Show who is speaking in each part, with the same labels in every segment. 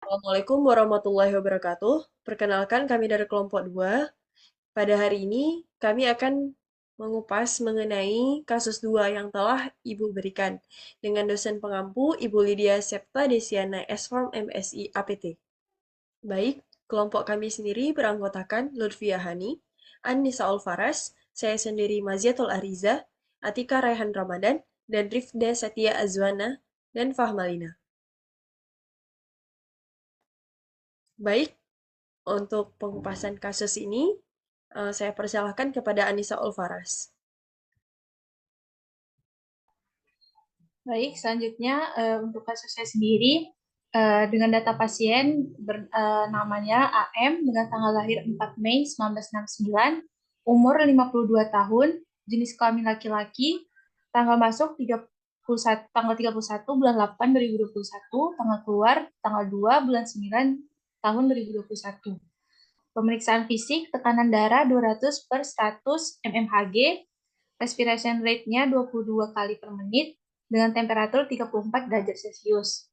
Speaker 1: Assalamualaikum warahmatullahi wabarakatuh. Perkenalkan kami dari kelompok 2. Pada hari ini kami akan mengupas mengenai kasus 2 yang telah Ibu berikan dengan dosen pengampu Ibu Lydia Septa Desiana S-Form MSI APT. Baik, kelompok kami sendiri beranggotakan Lutfia Hani, Annisa Alfaras, saya sendiri Maziatul Ariza, Atika Raihan Ramadan, dan Rifda Satya Azwana dan Fahmalina. Baik, untuk pengupasan kasus ini, saya persilahkan kepada Anissa Ulfaras.
Speaker 2: Baik, selanjutnya untuk kasus saya sendiri dengan data pasien namanya AM dengan tanggal lahir 4 Mei 1969, umur 52 tahun, jenis kelamin laki-laki, tanggal masuk 31, tanggal 31 bulan 8 2021, tanggal keluar tanggal 2 bulan 9 tahun 2021. Pemeriksaan fisik, tekanan darah 200 per 100 mmHg, respiration rate-nya 22 kali per menit, dengan temperatur 34 derajat Celcius.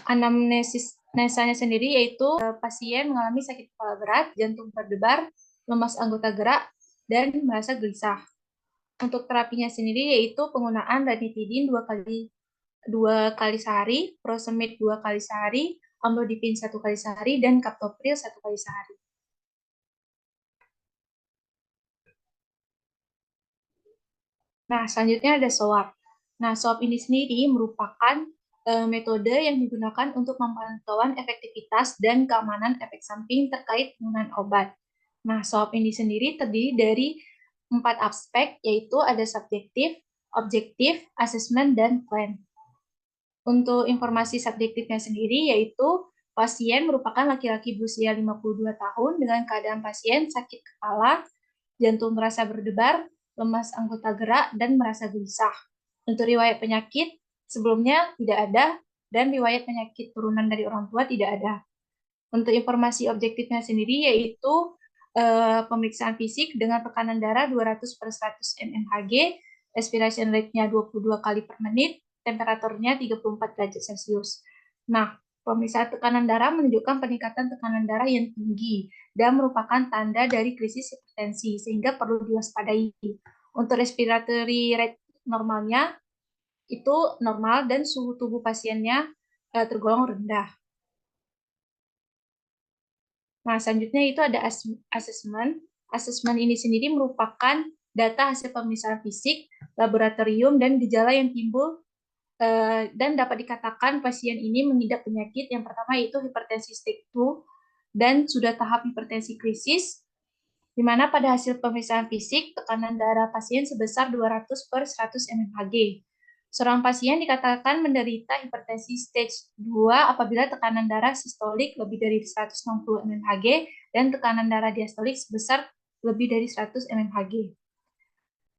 Speaker 2: Anamnesisnya sendiri yaitu pasien mengalami sakit kepala berat, jantung berdebar, lemas anggota gerak, dan merasa gelisah. Untuk terapinya sendiri yaitu penggunaan ranitidin 2 kali sehari, prosemid 2 kali sehari, amlodipin 1 kali sehari, dan captopril 1 kali sehari. Nah, selanjutnya ada SOAP. Nah, SOAP ini sendiri merupakan metode yang digunakan untuk pemantauan efektivitas dan keamanan efek samping terkait penggunaan obat. Nah, SOAP ini sendiri terdiri dari 4 aspek, yaitu ada subjektif, objektif, asesmen, dan plan. Untuk informasi subjektifnya sendiri, yaitu pasien merupakan laki-laki berusia 52 tahun dengan keadaan pasien sakit kepala, jantung merasa berdebar, lemas anggota gerak, dan merasa gelisah. Untuk riwayat penyakit, sebelumnya tidak ada, dan riwayat penyakit turunan dari orang tua tidak ada. Untuk informasi objektifnya sendiri, yaitu pemeriksaan fisik dengan tekanan darah 200 per 100 mmHg, respiration rate-nya 22 kali per menit, temperaturnya 34 derajat Celcius. Nah, pemeriksaan tekanan darah menunjukkan peningkatan tekanan darah yang tinggi dan merupakan tanda dari krisis hipertensi, sehingga perlu diwaspadai. Untuk respiratory rate normalnya itu normal dan suhu tubuh pasiennya tergolong rendah. Nah, selanjutnya itu ada asesmen. Asesmen ini sendiri merupakan data hasil pemeriksaan fisik, laboratorium, dan gejala yang timbul dan dapat dikatakan pasien ini mengidap penyakit yang pertama yaitu hipertensi stage 2 dan sudah tahap hipertensi krisis, di mana pada hasil pemeriksaan fisik tekanan darah pasien sebesar 200 per 100 mmHg. Seorang pasien dikatakan menderita hipertensi stage 2 apabila tekanan darah sistolik lebih dari 160 mmHg dan tekanan darah diastolik sebesar lebih dari 100 mmHg.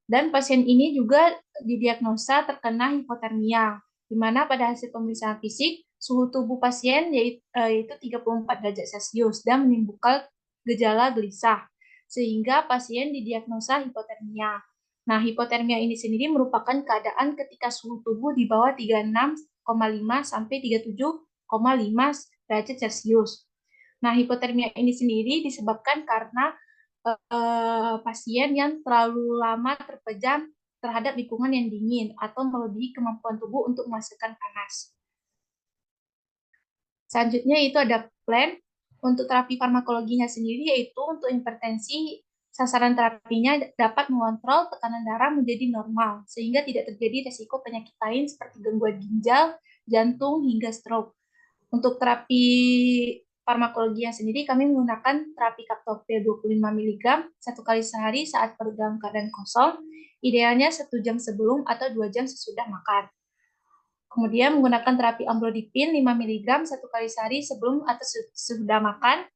Speaker 2: Dan pasien ini juga didiagnosa terkena hipotermia, di mana pada hasil pemeriksaan fisik suhu tubuh pasien yaitu 34 derajat Celcius dan menimbulkan gejala gelisah, sehingga pasien didiagnosa hipotermia. Nah, hipotermia ini sendiri merupakan keadaan ketika suhu tubuh di bawah 36,5 sampai 37,5 derajat Celcius. Nah, hipotermia ini sendiri disebabkan karena pasien yang terlalu lama terpejam terhadap lingkungan yang dingin atau melebihi kemampuan tubuh untuk menghasilkan panas. Selanjutnya itu ada plan. Untuk terapi farmakologinya sendiri yaitu untuk hipertensi, sasaran terapinya dapat mengontrol tekanan darah menjadi normal sehingga tidak terjadi resiko penyakit lain seperti gangguan ginjal, jantung, hingga stroke. Untuk terapi farmakologinya sendiri kami menggunakan terapi captopril 25 mg 1 kali sehari saat dalam keadaan kosong, idealnya 1 jam sebelum atau 2 jam sesudah makan. Kemudian menggunakan terapi amlodipin 5 mg 1 kali sehari sebelum atau sesudah makan,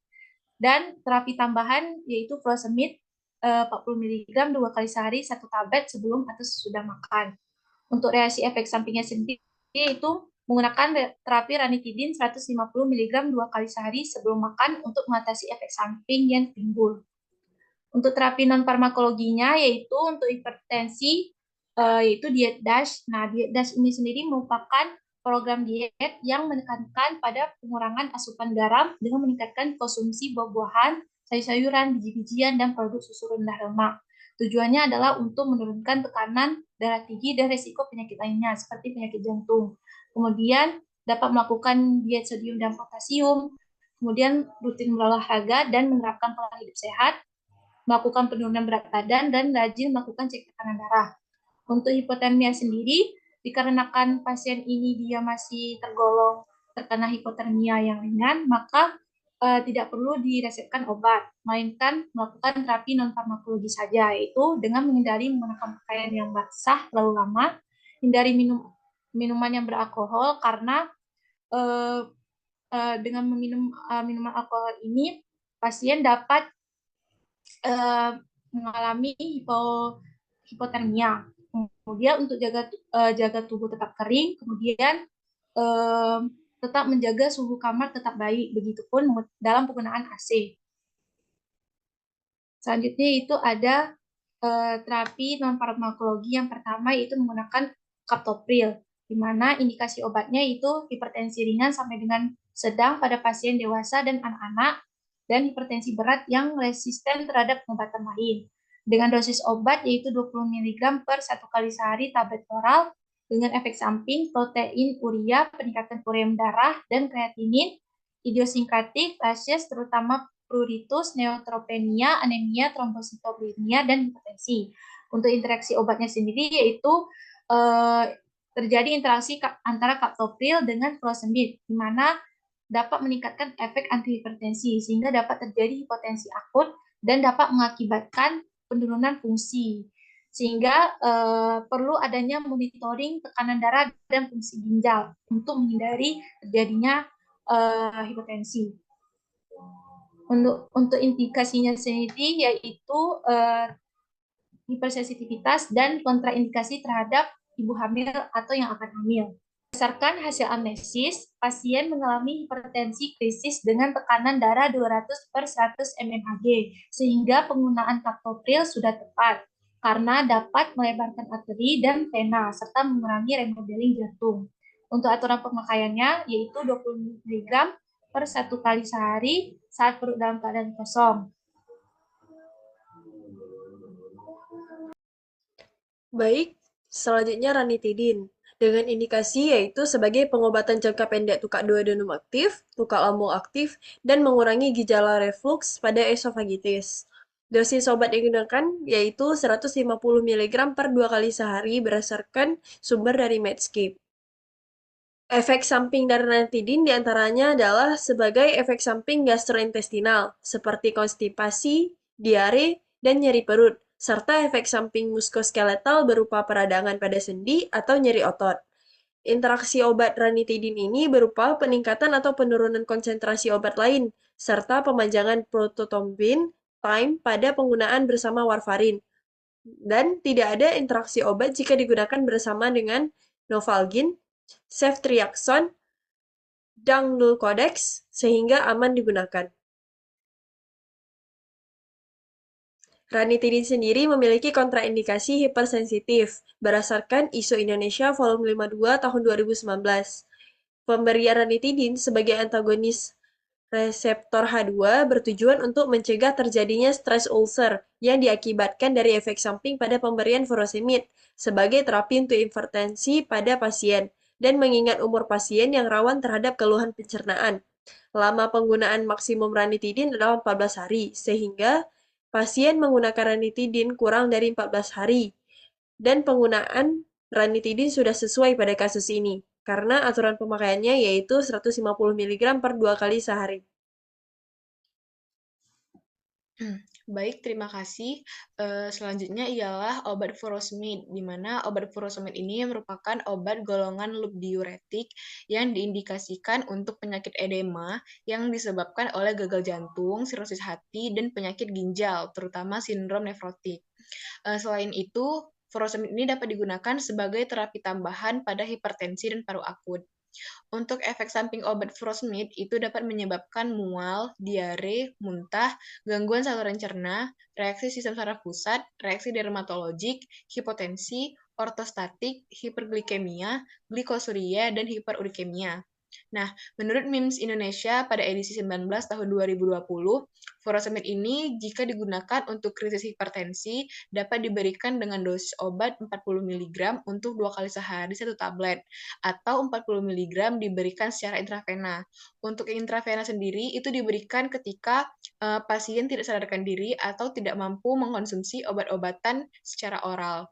Speaker 2: dan terapi tambahan yaitu furosemid 40 mg 2 kali sehari 1 tablet sebelum atau sesudah makan. Untuk reaksi efek sampingnya sendiri itu menggunakan terapi ranitidin 150 mg 2 kali sehari sebelum makan untuk mengatasi efek samping yang timbul. Untuk terapi non-farmakologinya yaitu untuk hipertensi yaitu diet DASH. Nah, diet DASH ini sendiri merupakan program diet yang menekankan pada pengurangan asupan garam dengan meningkatkan konsumsi buah-buahan, sayur-sayuran, biji-bijian, dan produk susu rendah lemak. Tujuannya adalah untuk menurunkan tekanan darah tinggi dan risiko penyakit lainnya seperti penyakit jantung. Kemudian dapat melakukan diet sodium dan potasium, kemudian rutin berolahraga dan menerapkan pola hidup sehat, melakukan penurunan berat badan, dan rajin melakukan cek tekanan darah. Untuk hipotermia sendiri, dikarenakan pasien ini dia masih tergolong terkena hipotermia yang ringan, maka tidak perlu diresepkan obat, melainkan melakukan terapi non-farmakologi saja, yaitu dengan menghindari menggunakan pakaian yang basah terlalu lama, hindari minuman yang beralkohol, karena dengan meminum minuman alkohol ini, pasien dapat mengalami hipotermia. Kemudian untuk jaga tubuh tetap kering, kemudian tetap menjaga suhu kamar tetap baik, begitupun dalam penggunaan AC. Selanjutnya itu ada terapi non farmakologi yang pertama, yaitu menggunakan captopril, di mana indikasi obatnya itu hipertensi ringan sampai dengan sedang pada pasien dewasa dan anak-anak, dan hipertensi berat yang resisten terhadap pengobatan lain. Dengan dosis obat yaitu 20 mg per 1 kali sehari tablet oral, dengan efek samping protein urea, peningkatan ureum darah, dan kreatinin, idiosinkratik, rasius, terutama pruritus, neutropenia, anemia, trombositopenia, dan hipertensi. Untuk interaksi obatnya sendiri yaitu terjadi interaksi antara captopril dengan furosemid, di mana dapat meningkatkan efek antihipertensi sehingga dapat terjadi hipotensi akut dan dapat mengakibatkan penurunan fungsi, sehingga perlu adanya monitoring tekanan darah dan fungsi ginjal untuk menghindari terjadinya hipotensi. Untuk indikasinya sendiri yaitu hipersensitivitas dan kontraindikasi terhadap ibu hamil atau yang akan hamil. Berdasarkan hasil anamnesis, pasien mengalami hipertensi krisis dengan tekanan darah 200 per 100 mmHg, sehingga penggunaan captopril sudah tepat karena dapat melebarkan arteri dan vena serta mengurangi remodeling jantung. Untuk aturan pemakaiannya yaitu 20 mg per 1 kali sehari saat perut dalam keadaan kosong.
Speaker 1: Baik, selanjutnya ranitidin. Dengan indikasi yaitu sebagai pengobatan jangka pendek tukak duodenum aktif, tukak lambung aktif, dan mengurangi gejala refluks pada esofagitis. Dosis obat yang digunakan yaitu 150 mg per 2 kali sehari berdasarkan sumber dari Medscape. Efek samping dari ranitidin diantaranya adalah sebagai efek samping gastrointestinal, seperti konstipasi, diare, dan nyeri perut, serta efek samping muskoskeletal berupa peradangan pada sendi atau nyeri otot. Interaksi obat ranitidin ini berupa peningkatan atau penurunan konsentrasi obat lain, serta pemanjangan prototombin time pada penggunaan bersama warfarin. Dan tidak ada interaksi obat jika digunakan bersama dengan Novalgin, ceftriaxone, Dangdul Codex, sehingga aman digunakan. Ranitidin sendiri memiliki kontraindikasi hipersensitif berdasarkan ISO Indonesia volume 52 tahun 2019. Pemberian ranitidin sebagai antagonis reseptor H2 bertujuan untuk mencegah terjadinya stres ulcer yang diakibatkan dari efek samping pada pemberian furosemid sebagai terapi untuk hipertensi pada pasien dan mengingat umur pasien yang rawan terhadap keluhan pencernaan. Lama penggunaan maksimum ranitidin adalah 14 hari, sehingga pasien menggunakan ranitidin kurang dari 14 hari. Dan penggunaan ranitidin sudah sesuai pada kasus ini, karena aturan pemakaiannya yaitu 150 mg per 2 kali sehari.
Speaker 3: Baik, terima kasih. Selanjutnya ialah obat furosemid, di mana obat furosemid ini merupakan obat golongan loop diuretik yang diindikasikan untuk penyakit edema yang disebabkan oleh gagal jantung, sirosis hati, dan penyakit ginjal, terutama sindrom nefrotik. Selain itu, furosemid ini dapat digunakan sebagai terapi tambahan pada hipertensi dan paru akut. Untuk efek samping obat furosemid itu dapat menyebabkan mual, diare, muntah, gangguan saluran cerna, reaksi sistem saraf pusat, reaksi dermatologik, hipotensi, ortostatik, hiperglikemia, glikosiria, dan hiperurikemia. Nah, menurut MIMS Indonesia pada edisi 19 tahun 2020, furosemid ini jika digunakan untuk krisis hipertensi dapat diberikan dengan dosis obat 40 mg untuk 2 kali sehari 1 tablet atau 40 mg diberikan secara intravena. Untuk intravena sendiri itu diberikan ketika pasien tidak sadarkan diri atau tidak mampu mengkonsumsi obat-obatan secara oral.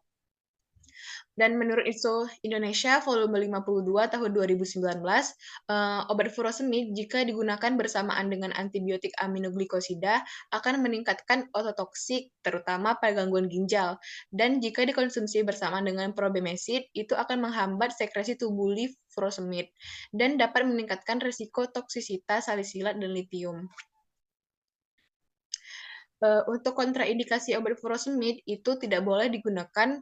Speaker 3: Dan menurut ISO Indonesia volume 52 tahun 2019, obat furosemid jika digunakan bersamaan dengan antibiotik aminoglikosida akan meningkatkan ototoksik, terutama pada gangguan ginjal. Dan jika dikonsumsi bersamaan dengan probemesid, itu akan menghambat sekresi tubuli furosemid dan dapat meningkatkan risiko toksisitas salisilat dan litium. Untuk kontraindikasi obat furosemid itu tidak boleh digunakan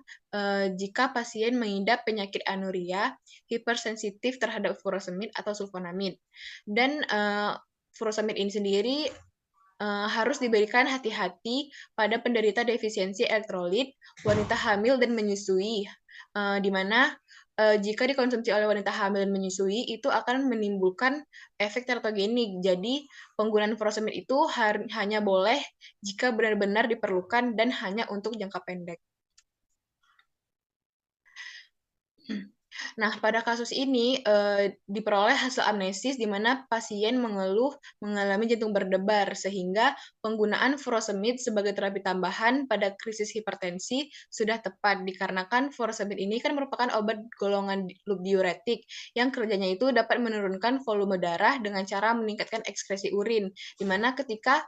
Speaker 3: jika pasien mengidap penyakit anuria, hipersensitif terhadap furosemid atau sulfonamid. Dan furosemid ini sendiri harus diberikan hati-hati pada penderita defisiensi elektrolit, wanita hamil dan menyusui, di mana jika dikonsumsi oleh wanita hamil dan menyusui itu akan menimbulkan efek teratogenik. Jadi penggunaan furosemid itu hanya boleh jika benar-benar diperlukan dan hanya untuk jangka pendek. Nah, pada kasus ini diperoleh hasil amnesis di mana pasien mengalami jantung berdebar, sehingga penggunaan furosemid sebagai terapi tambahan pada krisis hipertensi sudah tepat, dikarenakan furosemid ini kan merupakan obat golongan loop diuretik yang kerjanya itu dapat menurunkan volume darah dengan cara meningkatkan ekskresi urin, di mana ketika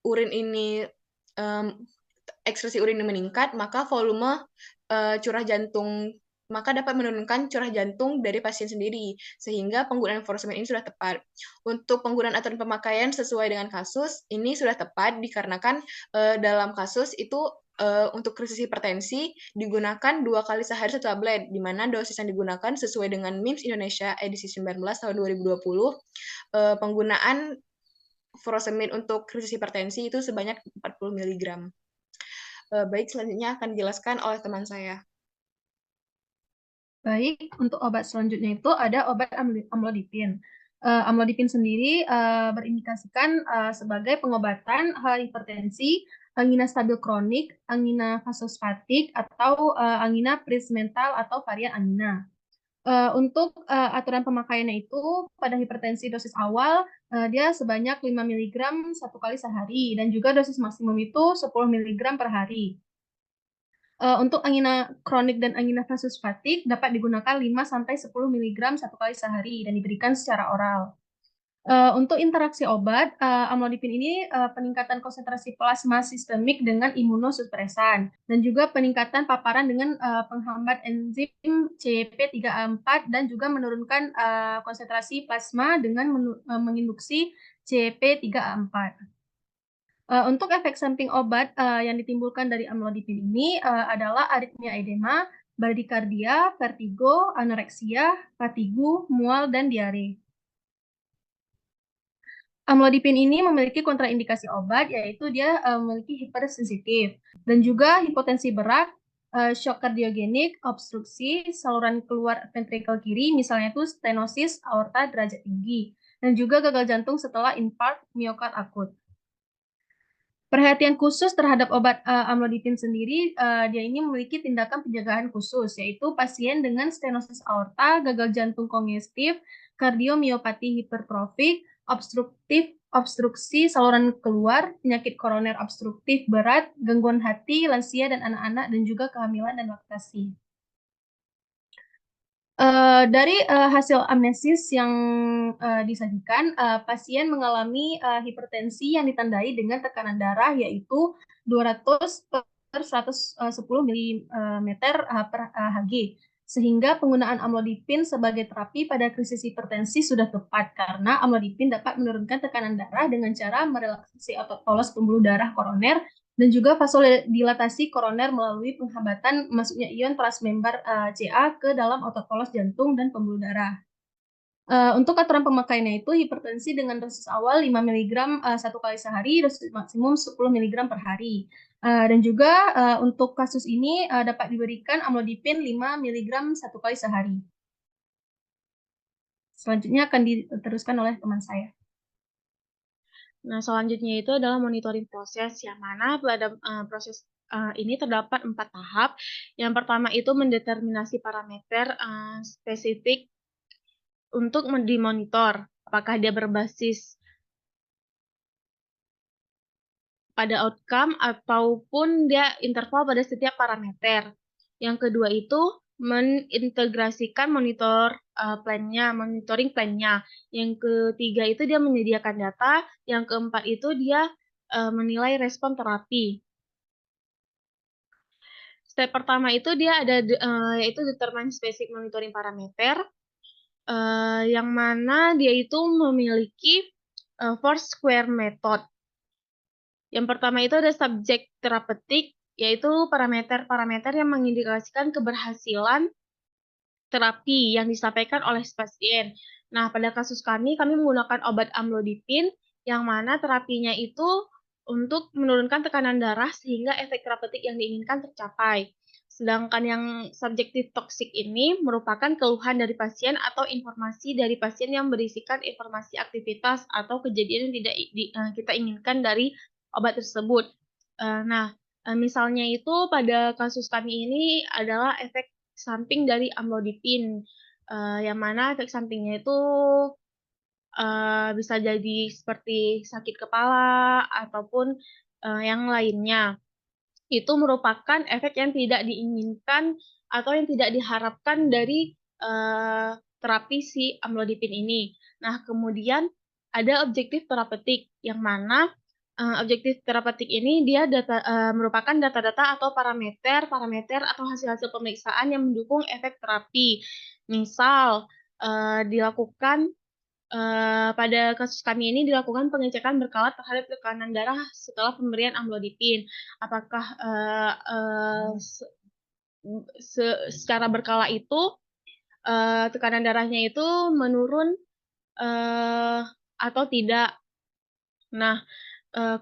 Speaker 3: urin ini ekskresi urin ini meningkat, maka volume curah jantung maka dapat menurunkan curah jantung dari pasien sendiri, sehingga penggunaan furosemid ini sudah tepat. Untuk penggunaan aturan pemakaian sesuai dengan kasus, ini sudah tepat dikarenakan dalam kasus itu untuk krisis hipertensi digunakan 2 kali sehari 1 tablet, di mana dosis yang digunakan sesuai dengan MIMS Indonesia edisi 19 tahun 2020, penggunaan furosemid untuk krisis hipertensi itu sebanyak 40 mg. Baik, selanjutnya akan dijelaskan oleh teman saya.
Speaker 2: Baik, untuk obat selanjutnya itu ada obat amlodipin. Amlodipin sendiri berindikasikan sebagai pengobatan hipertensi, angina stabil kronik, angina vasospastik, atau angina prismental atau varian angina. Untuk aturan pemakaiannya itu pada hipertensi dosis awal dia sebanyak 5 mg 1 kali sehari dan juga dosis maksimum itu 10 mg per hari. Untuk angina kronik dan angina vasospastik dapat digunakan 5-10 mg 1 kali sehari dan diberikan secara oral. Untuk interaksi obat, amlodipin ini peningkatan konsentrasi plasma sistemik dengan imunosupresan dan juga peningkatan paparan dengan penghambat enzim CYP3A4 dan juga menurunkan konsentrasi plasma dengan menginduksi CYP3A4. Untuk efek samping obat yang ditimbulkan dari amlodipin ini adalah aritmia edema, bradikardia, vertigo, anoreksia, fatigu, mual, dan diare. Amlodipin ini memiliki kontraindikasi obat, yaitu dia memiliki hipersensitif dan juga hipotensi berat, shock kardiogenik, obstruksi saluran keluar ventrikel kiri, misalnya itu stenosis aorta derajat tinggi, dan juga gagal jantung setelah infark miokard akut. Perhatian khusus terhadap obat amlodipin sendiri, dia ini memiliki tindakan penjagaan khusus, yaitu pasien dengan stenosis aorta, gagal jantung kongestif, kardiomiopati hipertrofik, obstruksi saluran keluar, penyakit koroner obstruktif berat, gangguan hati, lansia dan anak-anak, dan juga kehamilan dan laktasi. Dari hasil amnesis yang disajikan, pasien mengalami hipertensi yang ditandai dengan tekanan darah yaitu 200 per 110 mm per Hg, sehingga penggunaan amlodipin sebagai terapi pada krisis hipertensi sudah tepat karena amlodipin dapat menurunkan tekanan darah dengan cara merelaksasi otot polos pembuluh darah koroner dan juga vasodilatasi koroner melalui penghambatan masuknya ion transmember Ca ke dalam otot polos jantung dan pembuluh darah. Untuk aturan pemakaiannya itu hipertensi dengan dosis awal 5 mg 1 kali sehari, dosis maksimum 10 mg per hari. Dan juga untuk kasus ini dapat diberikan amlodipin 5 mg 1 kali sehari. Selanjutnya akan diteruskan oleh teman saya.
Speaker 4: Nah, selanjutnya itu adalah monitoring proses, yang mana pada proses ini terdapat 4 tahap. Yang pertama itu mendeterminasi parameter spesifik untuk dimonitor, apakah dia berbasis pada outcome ataupun dia interval pada setiap parameter. Yang kedua itu mengintegrasikan monitoring plan-nya. Yang ketiga itu dia menyediakan data. Yang keempat itu dia menilai respon terapi. Step pertama itu dia ada yaitu determine specific monitoring parameter, yang mana dia itu memiliki Foursquare method. Yang pertama itu ada subjek terapeutik, yaitu parameter-parameter yang mengindikasikan keberhasilan terapi yang disampaikan oleh pasien. Nah, pada kasus kami menggunakan obat amlodipin, yang mana terapinya itu untuk menurunkan tekanan darah sehingga efek terapeutik yang diinginkan tercapai. Sedangkan yang subjektif toksik ini merupakan keluhan dari pasien atau informasi dari pasien yang berisikan informasi aktivitas atau kejadian yang tidak kita inginkan dari obat tersebut. Nah, misalnya itu pada kasus kami ini adalah efek samping dari amlodipin, yang mana efek sampingnya itu bisa jadi seperti sakit kepala ataupun yang lainnya. Itu merupakan efek yang tidak diinginkan atau yang tidak diharapkan dari terapi si amlodipin ini. Nah, kemudian ada objektif terapeutik, yang mana objektif terapeutik ini dia merupakan data-data atau parameter atau hasil-hasil pemeriksaan yang mendukung efek terapi. Misal, dilakukan pada kasus kami ini dilakukan pengecekan berkala terhadap tekanan darah setelah pemberian amlodipin. Apakah secara berkala itu tekanan darahnya itu menurun atau tidak. Nah,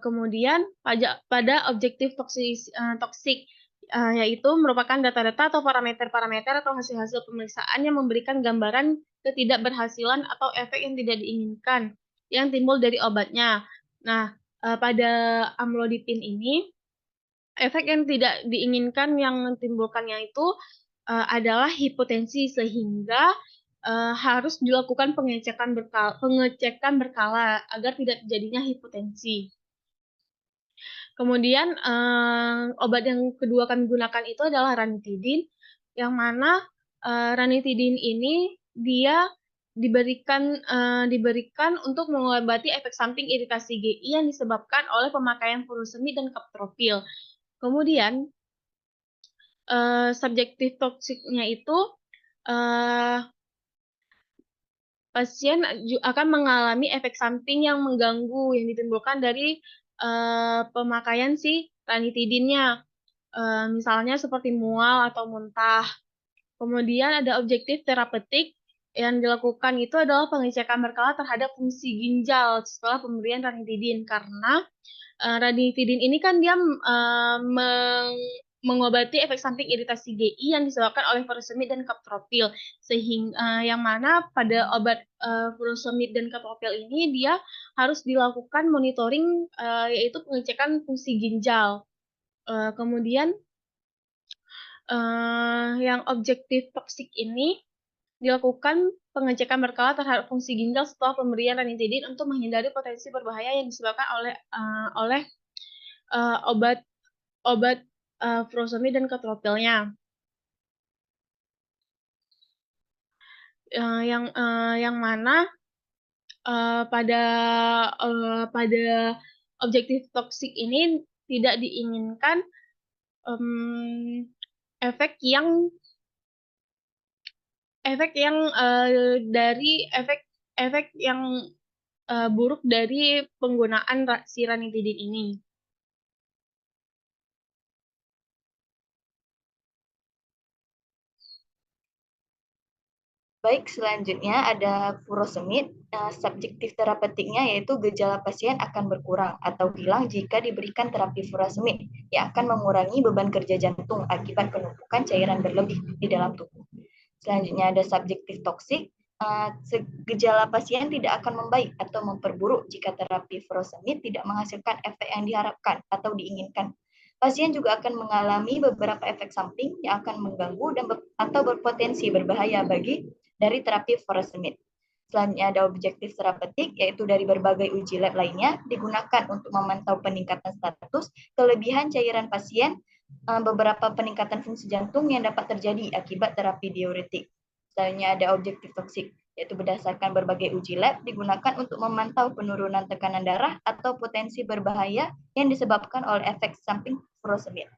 Speaker 4: kemudian pada objektif toksik, yaitu merupakan data-data atau parameter-parameter atau hasil-hasil pemeriksaan yang memberikan gambaran ketidakberhasilan atau efek yang tidak diinginkan yang timbul dari obatnya. Nah, pada amlodipin ini, efek yang tidak diinginkan yang timbulkannya itu adalah hipotensi, sehingga harus dilakukan pengecekan berkala agar tidak terjadinya hipotensi. Kemudian obat yang kedua kami gunakan itu adalah ranitidin, yang mana ranitidin ini dia diberikan untuk mengobati efek samping iritasi GI yang disebabkan oleh pemakaian furosemid dan kaptropil. Kemudian subjektif toksiknya itu pasien akan mengalami efek samping yang mengganggu yang ditimbulkan dari pemakaian si ranitidinnya, misalnya seperti mual atau muntah. Kemudian ada objektif terapeutik, yang dilakukan itu adalah pengecekan berkala terhadap fungsi ginjal setelah pemberian ranitidin, karena ranitidin ini kan dia mengobati efek samping iritasi GI yang disebabkan oleh furosemid dan kaptropil, sehingga yang mana pada obat furosemid dan kaptropil ini dia harus dilakukan monitoring, yaitu pengecekan fungsi ginjal. Kemudian yang objektif toksik ini dilakukan pengecekan berkala terhadap fungsi ginjal setelah pemberian ranitidin untuk menghindari potensi berbahaya yang disebabkan oleh obat furosemid dan kaptropilnya. Yang mana pada objektif toksik ini tidak diinginkan efek yang buruk dari penggunaan si ranitidin ini.
Speaker 5: Baik, selanjutnya ada furosemid. Subjektif terapeutiknya yaitu gejala pasien akan berkurang atau hilang jika diberikan terapi furosemid yang akan mengurangi beban kerja jantung akibat penumpukan cairan berlebih di dalam tubuh. Selanjutnya ada subjektif toksik. Gejala pasien tidak akan membaik atau memperburuk jika terapi furosemid tidak menghasilkan efek yang diharapkan atau diinginkan. Pasien juga akan mengalami beberapa efek samping yang akan mengganggu atau berpotensi berbahaya dari terapi furosemid. Selanjutnya ada objektif terapeutik, yaitu dari berbagai uji lab lainnya digunakan untuk memantau peningkatan status, kelebihan cairan pasien, beberapa peningkatan fungsi jantung yang dapat terjadi akibat terapi diuretik. Selanjutnya ada objektif toksik, yaitu berdasarkan berbagai uji lab digunakan untuk memantau penurunan tekanan darah atau potensi berbahaya yang disebabkan oleh efek samping furosemid.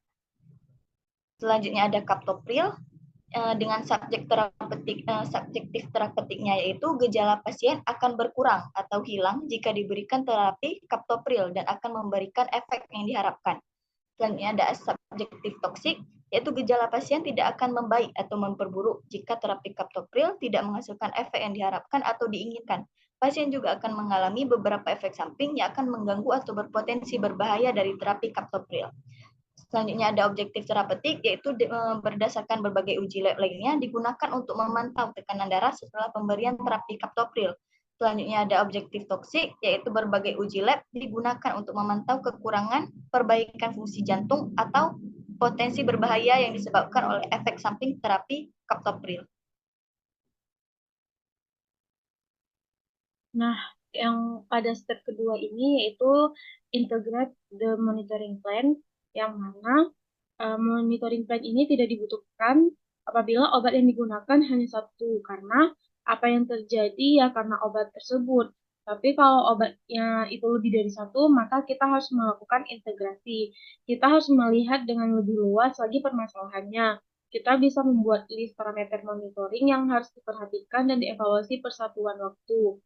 Speaker 5: Selanjutnya ada captopril, dengan subjektif terapeutiknya yaitu gejala pasien akan berkurang atau hilang jika diberikan terapi captopril dan akan memberikan efek yang diharapkan. Selanjutnya ada subjektif toksik, yaitu gejala pasien tidak akan membaik atau memperburuk jika terapi captopril tidak menghasilkan efek yang diharapkan atau diinginkan. Pasien juga akan mengalami beberapa efek samping yang akan mengganggu atau berpotensi berbahaya dari terapi captopril. Selanjutnya ada objektif terapeutik, yaitu berdasarkan berbagai uji lab lainnya digunakan untuk memantau tekanan darah setelah pemberian terapi captopril. Selanjutnya ada objektif toksik, yaitu berbagai uji lab digunakan untuk memantau kekurangan perbaikan fungsi jantung atau potensi berbahaya yang disebabkan oleh efek samping terapi captopril.
Speaker 4: Nah, yang pada step kedua ini yaitu integrate the monitoring plan, yang mana monitoring plan ini tidak dibutuhkan apabila obat yang digunakan hanya satu, karena apa yang terjadi ya karena obat tersebut. Tapi kalau obatnya itu lebih dari satu, maka kita harus melakukan integrasi. Kita harus melihat dengan lebih luas lagi permasalahannya. Kita bisa membuat list parameter monitoring yang harus diperhatikan dan dievaluasi per satuan waktu.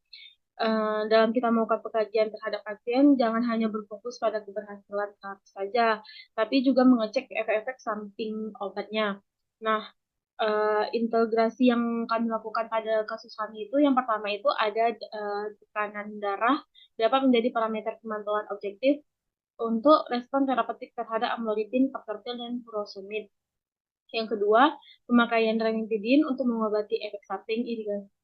Speaker 4: Dalam kita melakukan pengkajian terhadap pasien, jangan hanya berfokus pada keberhasilan terapi saja, tapi juga mengecek efek-efek samping obatnya. Nah, integrasi yang kami lakukan pada kasus kami itu, yang pertama itu ada tekanan darah dapat menjadi parameter pemantauan objektif untuk respon terapeutik terhadap amlodipin, captopril, dan furosemid. Yang kedua, pemakaian ranitidin untuk mengobati efek samping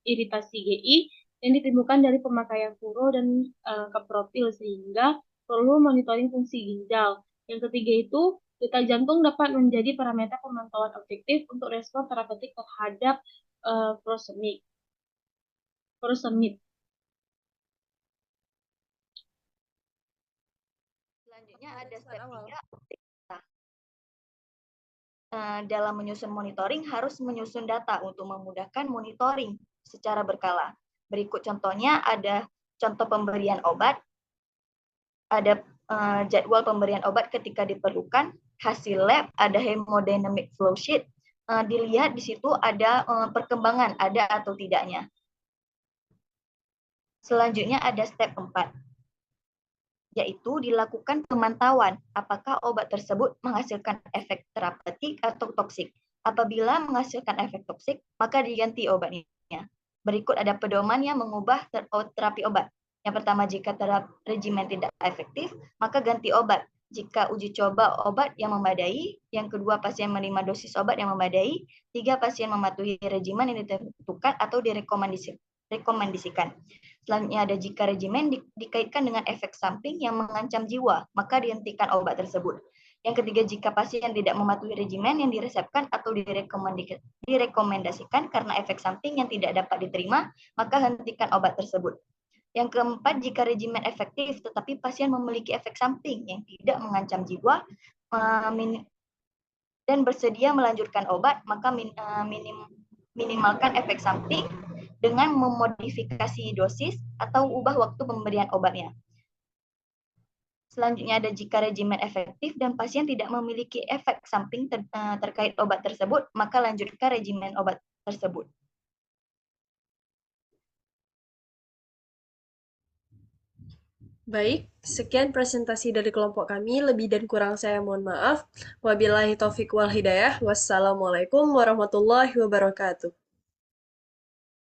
Speaker 4: iritasi GI yang ditimbulkan dari pemakaian furo dan captopril, sehingga perlu monitoring fungsi ginjal. Yang ketiga itu, detak jantung dapat menjadi parameter pemantauan objektif untuk respon terapeutik terhadap furosemid.
Speaker 5: Selanjutnya ada step 3. Dalam menyusun monitoring harus menyusun data untuk memudahkan monitoring secara berkala. Berikut contohnya ada contoh pemberian obat, ada jadwal pemberian obat ketika diperlukan, hasil lab, ada hemodynamic flow sheet, dilihat di situ ada perkembangan ada atau tidaknya. Selanjutnya ada step 4, yaitu dilakukan pemantauan apakah obat tersebut menghasilkan efek terapeutik atau toksik. Apabila menghasilkan efek toksik, maka diganti obatnya. Berikut ada pedoman yang mengubah terapi obat. Yang pertama, jika regimen tidak efektif, maka ganti obat. Jika uji coba obat yang memadai, yang kedua pasien menerima dosis obat yang memadai, tiga pasien mematuhi regimen yang ditentukan atau direkomendasikan. Selanjutnya ada jika regimen dikaitkan dengan efek samping yang mengancam jiwa, maka dihentikan obat tersebut. Yang ketiga, jika pasien tidak mematuhi regimen yang diresepkan atau direkomendasikan karena efek samping yang tidak dapat diterima, maka hentikan obat tersebut. Yang keempat, jika regimen efektif tetapi pasien memiliki efek samping yang tidak mengancam jiwa dan bersedia melanjutkan obat, maka minimalkan efek samping dengan memodifikasi dosis atau ubah waktu pemberian obatnya. Selanjutnya ada jika regimen efektif dan pasien tidak memiliki efek samping terkait obat tersebut, maka lanjutkan regimen obat tersebut.
Speaker 1: Baik, sekian presentasi dari kelompok kami. Lebih dan kurang saya mohon maaf. Wabillahi taufiq wal hidayah. Wassalamualaikum warahmatullahi wabarakatuh.